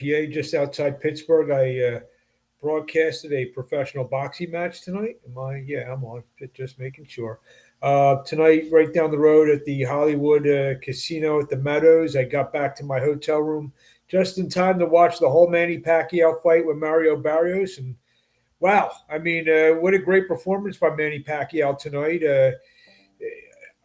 PA just outside Pittsburgh. I broadcasted a professional boxing match tonight. Am I? Yeah, I'm on. Just making sure. Tonight, right down the road at the Hollywood Casino at the Meadows, I got back to my hotel room just in time to watch the whole Manny Pacquiao fight with Mario Barrios. And wow, I mean, what a great performance by Manny Pacquiao tonight.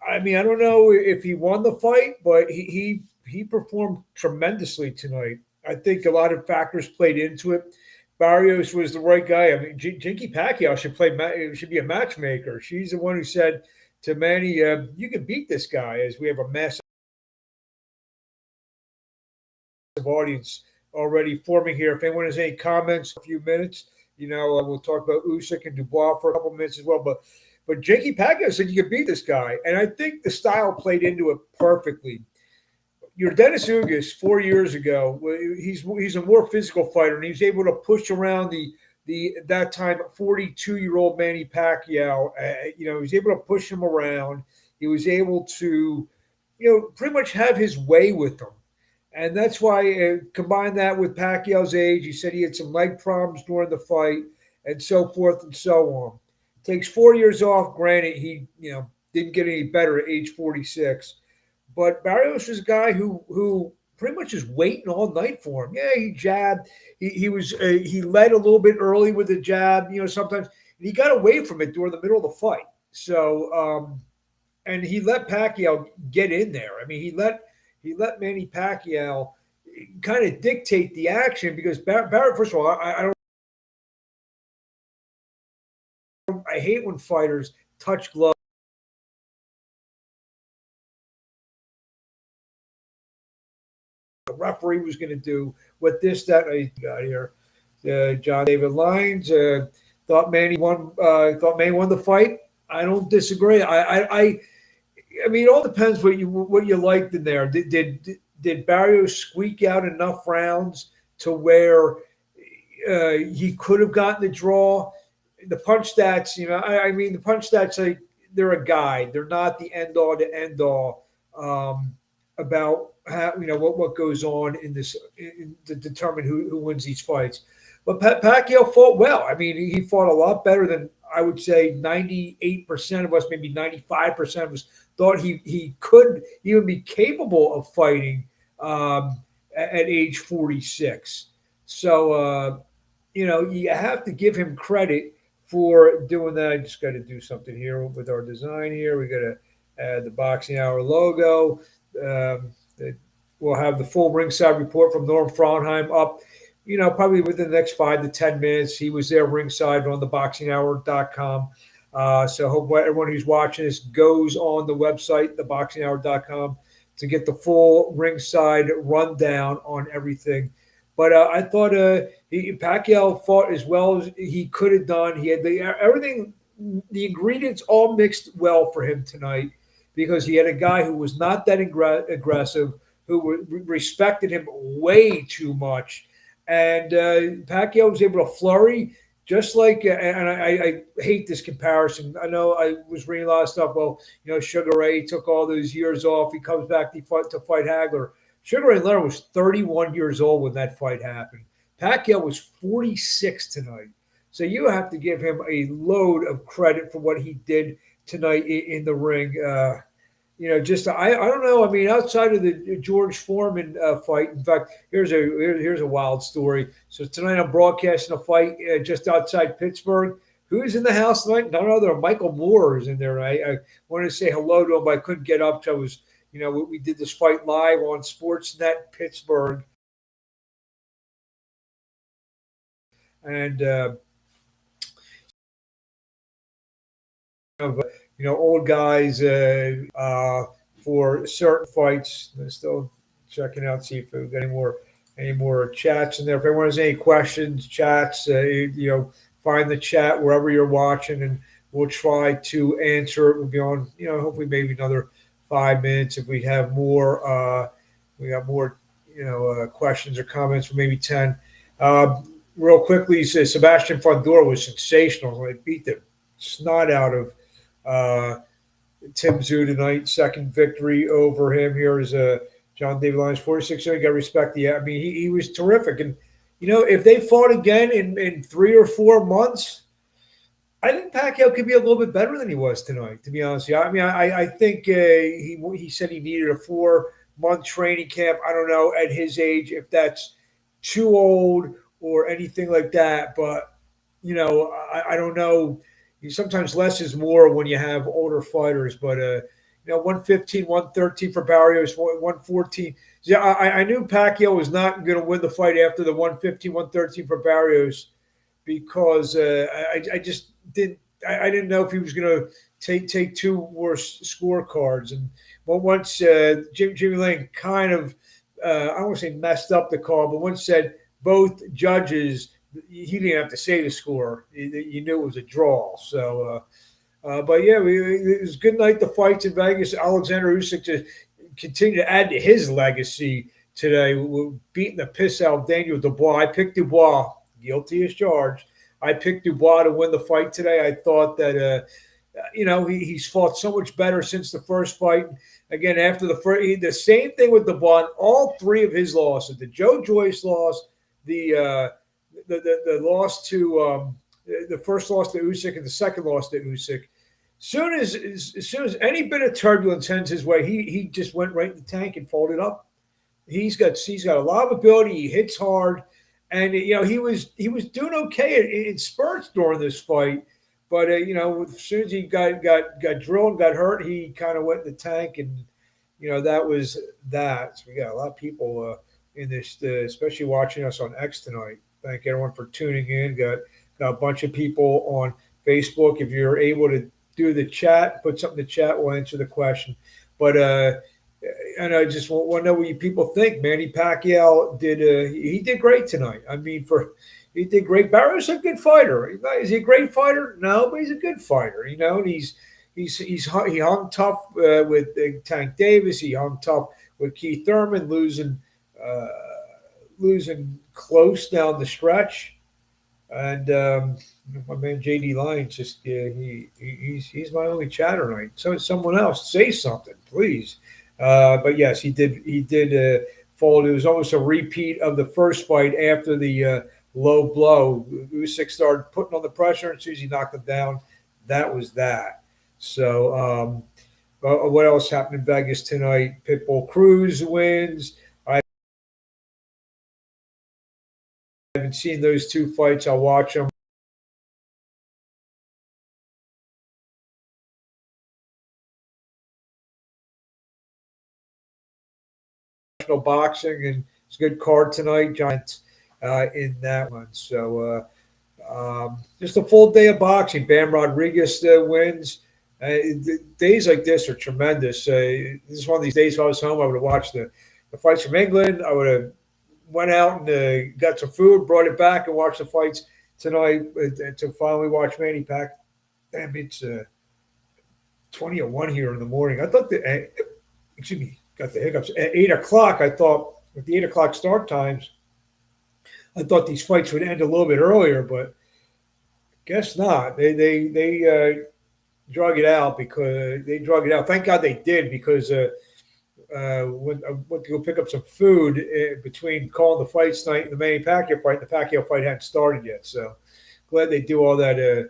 I mean, I don't know if he won the fight, but he performed tremendously tonight. I think a lot of factors played into it. Barrios was the right guy. I mean, Jinky Pacquiao should be a matchmaker. She's the one who said to Manny, "You can beat this guy," as we have a massive audience already forming here. If anyone has any comments, a few minutes, we'll talk about Usyk and Dubois for a couple minutes as well. But Jakey Pacquiao said you could beat this guy, and I think the style played into it perfectly. Your Dennis Ugas 4 years ago, he's a more physical fighter, and he was able to push around the that time 42-year-old Manny Pacquiao. He was able to push him around. He was able to, pretty much have his way with him. And that's why, combine that with Pacquiao's age, he said he had some leg problems during the fight and so forth and so on. Takes 4 years off. Granted, he didn't get any better at age 46. But Barrios was a guy who pretty much is waiting all night for him. Yeah, he jabbed. He led a little bit early with the jab. Sometimes and he got away from it during the middle of the fight. So and he let Pacquiao get in there. I mean, he let Manny Pacquiao kind of dictate the action because Barrett. First of all, I hate when fighters touch gloves. The referee was going to do what this, that, I got here. John David Lyons thought Manny won. Thought Manny won the fight. I don't disagree. I mean, it all depends what you liked in there. Did Barrios squeak out enough rounds to where he could have gotten the draw? The punch stats, I mean, the punch stats, they're a guide. They're not the end all to end all about how, what goes on in this to determine who wins these fights. But Pacquiao fought well. I mean, he fought a lot better than I would say 98% of us, maybe 95% of us thought he could even be capable of fighting at age 46. So, you have to give him credit for doing that. I just got to do something here with our design here. We got to add the Boxing Hour logo. We'll have the full ringside report from Norm Frauenheim up, probably within the next 5 to 10 minutes. He was there ringside on the boxinghour.com. So I hope everyone who's watching this goes on the website, theboxinghour.com, to get the full ringside rundown on everything. But I thought Pacquiao fought as well as he could have done. He had everything, the ingredients all mixed well for him tonight because he had a guy who was not that aggressive, who respected him way too much. And Pacquiao was able to flurry, just like, and I hate this comparison. I know I was reading a lot of stuff. Well, Sugar Ray took all those years off. He comes back to fight Hagler. Sugar Ray Leonard was 31 years old when that fight happened. Pacquiao was 46 tonight. So you have to give him a load of credit for what he did tonight in the ring. I don't know. I mean, outside of the George Foreman fight, in fact, here's a wild story. So tonight I'm broadcasting a fight just outside Pittsburgh. Who's in the house tonight? None other than Michael Moore is in there. I wanted to say hello to him, but I couldn't get up. So I was, we did this fight live on Sportsnet Pittsburgh, and old guys for certain fights. I'm still checking out, see if we've got any more chats in there. If anyone has any questions, chats, find the chat wherever you're watching, and we'll try to answer it. We'll be on, hopefully maybe another 5 minutes. If we have more, questions or comments, for maybe 10. Real quickly, he says Sebastian Fundora was sensational. He beat the snot out of Tim Tszyu tonight. Second victory over him. Here's John David Lyons, 46. You got to respect the. I mean, he was terrific, and if they fought again in 3 or 4 months, I think Pacquiao could be a little bit better than he was tonight. To be honest, with you. I mean, I think he said he needed a 4 month training camp. I don't know at his age if that's too old or anything like that, but I don't know. Sometimes less is more when you have older fighters, but 115, 113 for Barrios, 114. Yeah, I knew Pacquiao was not going to win the fight after the 115, 113 for Barrios because I just didn't. I didn't know if he was going to take two worse scorecards. And once Jimmy Lane kind of, I don't want to say messed up the call, but once said both judges, he didn't have to say the score. You knew it was a draw. So, but yeah, it was a good night. The fights in Vegas. Alexander Usyk to continue to add to his legacy today. We're beating the piss out of Daniel Dubois. I picked Dubois, guilty as charged. I picked Dubois to win the fight today. I thought that he's fought so much better since the first fight. Again, after the same thing with Dubois. All three of his losses: the Joe Joyce loss, the loss to the first loss to Usyk, and the second loss to Usyk. As soon as any bit of turbulence heads his way, he just went right in the tank and folded up. He's got a lot of ability. He hits hard, and he was doing okay in spurts during this fight. But as soon as he got drilled and got hurt, he kind of went in the tank, and that was that. So we got a lot of people in this, especially watching us on X tonight. Thank everyone for tuning in. Got a bunch of people on Facebook. If you're able to do the chat, put something in the chat, we'll answer the question. But and I just want to know what you people think. Manny Pacquiao he did great tonight. I mean, he did great. Barrios is a good fighter. Is he a great fighter? No, but he's a good fighter. And he hung tough with Tank Davis. He hung tough with Keith Thurman, losing close down the stretch. And my man JD Lyons he's my only chatter tonight. So someone else say something, please. But yes, he did fall. It was almost a repeat of the first fight after the low blow. Usyk started putting on the pressure, and as soon as he knocked him down, that was that. So what else happened in Vegas tonight? Pitbull Cruz wins. I haven't seen those two fights. I'll watch them. Boxing, and it's a good card tonight. Giants in that one. So just a full day of boxing. Bam Rodriguez wins. Days like this are tremendous. This is one of these days. If I was home, I would have watched the fights from England. I would have went out and got some food, brought it back, and watched the fights tonight to finally watch Manny Pacquiao. Damn, it's 20:01 here in the morning. I thought that. Excuse me. Got the hiccups. At 8 o'clock, I thought, with the 8 o'clock start times, I thought these fights would end a little bit earlier, but guess not. They drug it out Thank God they did, because when I went to go pick up some food between calling the fights tonight and the Manny Pacquiao fight, the Pacquiao fight hadn't started yet. So glad they do all that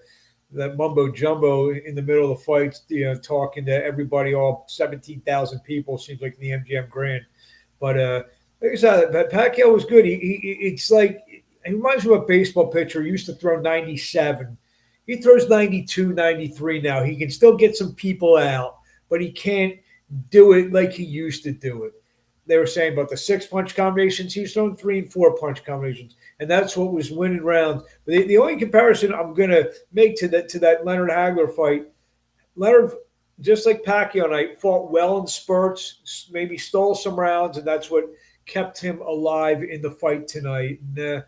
mumbo jumbo in the middle of the fights, talking to everybody, all 17,000 people, seems like in the MGM Grand. But like I said, Pacquiao was good. It's like, he reminds me of a baseball pitcher who used to throw 97. He throws 92, 93 now. He can still get some people out, but he can't do it like he used to do it. They were saying about the 6-punch combinations. He was throwing 3 and 4-punch combinations, and that's what was winning rounds. But the only comparison I'm going to make to that Leonard Hagler fight, Leonard, just like Pacquiao night, fought well in spurts, maybe stole some rounds, and that's what kept him alive in the fight tonight. And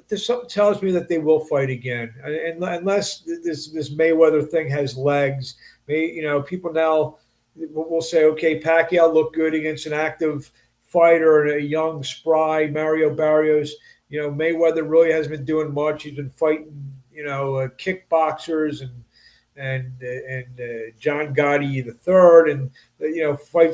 there's something tells me that they will fight again, and unless this Mayweather thing has legs. People now will say, okay, Pacquiao looked good against an active fighter and a young, spry Mario Barrios. Mayweather really hasn't been doing much. He's been fighting, kickboxers John Gotti the third, and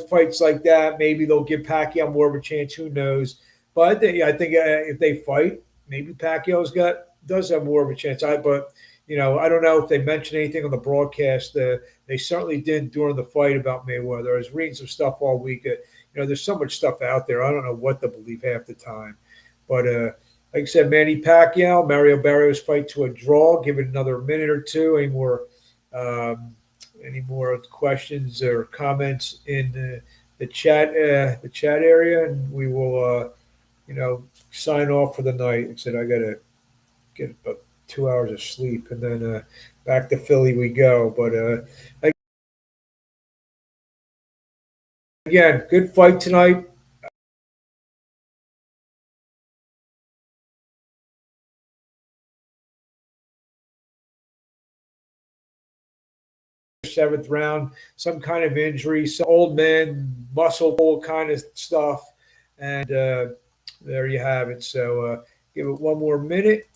fights like that. Maybe they'll give Pacquiao more of a chance. Who knows? But I think if they fight, maybe Pacquiao's got does have more of a chance. I don't know if they mentioned anything on the broadcast. They certainly didn't during the fight about Mayweather. I was reading some stuff all week. There's so much stuff out there. I don't know what to believe half the time. But like I said, Manny Pacquiao, Mario Barrios fight to a draw. Give it another minute or two. Um, any more questions or comments in the chat area, and we will sign off for the night. Like I said I gotta get about 2 hours of sleep, and then back to Philly we go. But again, good fight tonight. Seventh round, some kind of injury, some old man muscle pull kind of stuff, and there you have it. So give it one more minute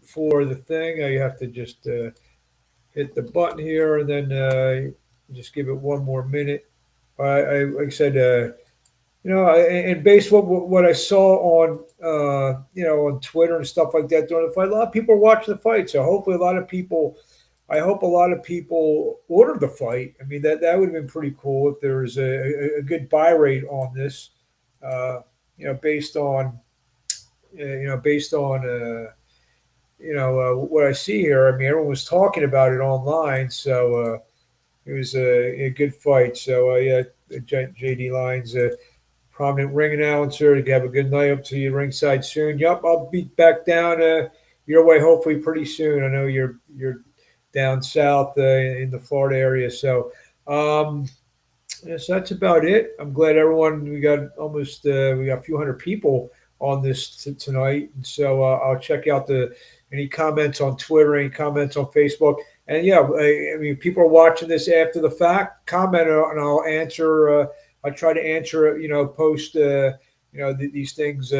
for the thing. You have to just hit the button here, and then just give it one more minute. Like I said, and based what I saw on on Twitter and stuff like that during the fight, a lot of people are watching the fight. So hopefully, I hope a lot of people ordered the fight. I mean, that would have been pretty cool if there was a good buy rate on this. Uh, based on what I see here. I mean, everyone was talking about it online, so it was a good fight. So yeah, JD Lyons, prominent ring announcer. You have a good night. Up to you ringside soon. Yup, I'll be back down your way hopefully pretty soon. I know you're down south in the Florida area. So yes, that's about it. I'm glad everyone. We got a few hundred people on this tonight, and so I'll check out the any comments on Twitter, any comments on Facebook, and yeah, I mean, people are watching this after the fact. Comment and I'll answer. I try to answer. Post. These things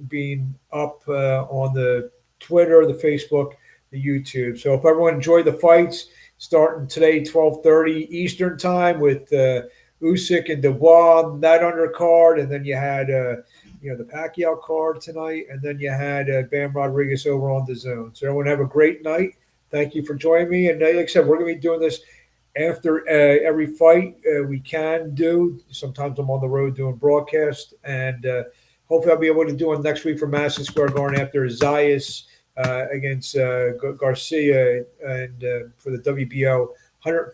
being up on the Twitter, the Facebook, the YouTube. So if everyone enjoyed the fights, starting today 12:30 Eastern time with Usyk and Dubois on that undercard, and then you had the Pacquiao card tonight, and then you had Bam Rodriguez over on the zone. So everyone have a great night. Thank you for joining me. And like I said, we're going to be doing this after every fight we can do. Sometimes I'm on the road doing broadcast, and hopefully I'll be able to do it next week for Madison Square Garden after Zayas against Garcia and for the WBO 100.